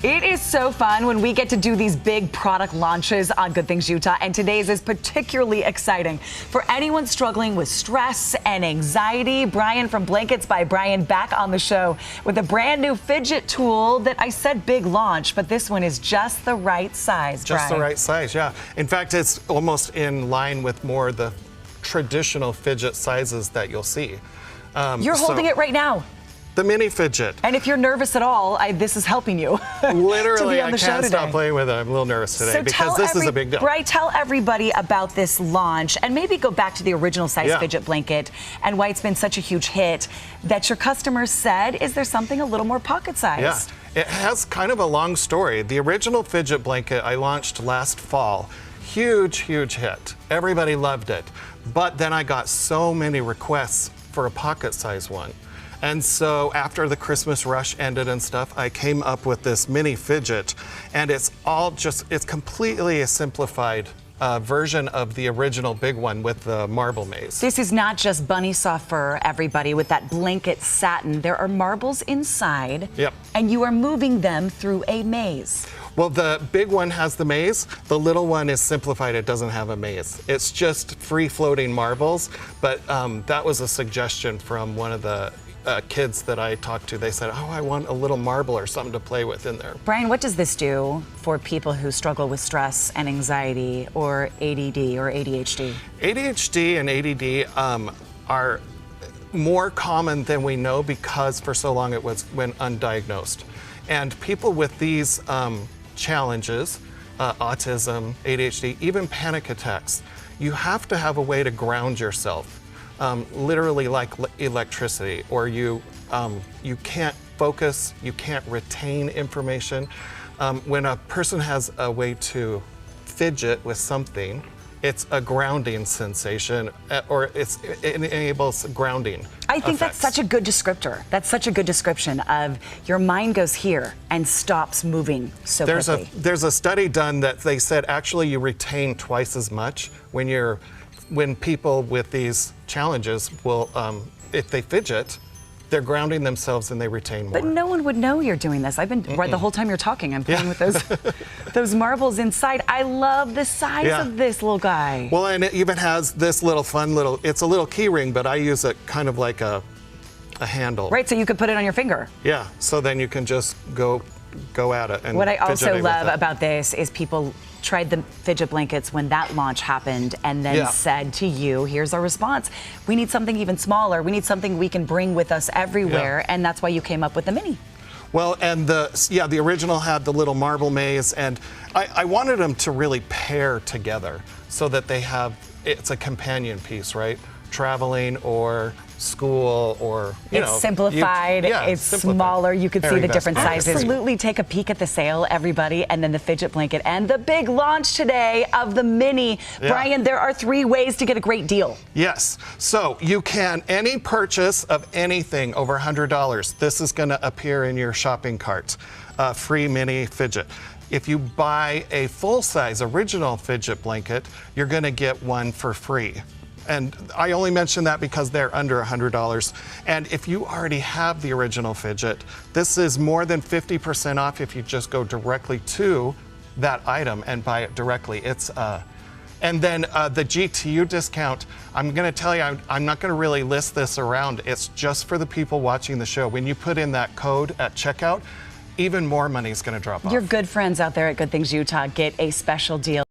It is so fun when we get to do these big product launches on Good Things Utah, and today's is particularly exciting. For anyone struggling with stress and anxiety, Brian from Blankets by Brian back on the show with a brand new fidget tool that I said big launch, but this one is just the right size, Just Brian. the right size, yeah. In fact, it's almost in line with more the traditional fidget sizes that you'll see. You're holding it right now. The Mini Fidget. And if you're nervous at all, this is helping you. Literally, to be on the I show can't today. stop playing with it. I'm a little nervous today So because this is a big deal. Right, tell everybody about this launch and maybe go back to the original size fidget blanket and why it's been such a huge hit that your customers said, is there something a little more pocket-sized? Yeah, it has kind of a long story. The original fidget blanket I launched last fall. Huge, huge hit. Everybody loved it. But then I got so many requests for a pocket-sized one. And so after the Christmas rush ended and stuff, I came up with this Mini Fidget, and it's completely a simplified version of the original big one with the marble maze. This is not just bunny soft fur, everybody, with that blanket satin. There are marbles inside, and you are moving them through a maze. Well, the big one has the maze. The little one is simplified. It doesn't have a maze. It's just free-floating marbles, but that was a suggestion from one of the kids that I talked to. They said, oh, I want a little marble or something to play with in there. Brian, what does this do for people who struggle with stress and anxiety or ADD or ADHD? ADHD and ADD are more common than we know because for so long it went undiagnosed. And people with these challenges, autism, ADHD, even panic attacks, you have to have a way to ground yourself. Literally like electricity, or you can't focus, you can't retain information. When a person has a way to fidget with something, it's a grounding sensation, or it enables grounding. I think effects. that's such a good descriptor. That's such a good description of your mind goes here and stops moving so quickly. There's a study done that they said actually you retain twice as much when people with these challenges will, if they fidget, they're grounding themselves and they retain more. But no one would know you're doing this. I've been, right, the whole time you're talking, I'm playing with those marbles inside. I love the size of this little guy. Well, and it even has this little it's a little key ring, but I use it kind of like a handle. Right, so you could put it on your finger. Yeah, so then you can just go at it. And what I also love about this is people tried the fidget blankets when that launch happened and then said to you, here's our response. We need something even smaller. We need something we can bring with us everywhere. And that's why you came up with the Mini. Well, and the original had the little marble maze, and I wanted them to really pair together so that it's a companion piece, right? Traveling or school, or it's simplified, it's smaller, you could see the different sizes. Absolutely take a peek at the sale, everybody, and then the fidget blanket and the big launch today of the Mini. Brian, there are 3 ways to get a great deal. Yes, so you can, any purchase of anything over $100, this is going to appear in your shopping cart, free Mini Fidget. If you buy a full-size original fidget blanket, you're going to get one for free. And I only mention that because they're under $100. And if you already have the original fidget, this is more than 50% off if you just go directly to that item and buy it directly. And then the GTU discount, I'm going to tell you, I'm not going to really list this around. It's just for the people watching the show. When you put in that code at checkout, even more money is going to drop off. Your good friends out there at Good Things Utah get a special deal.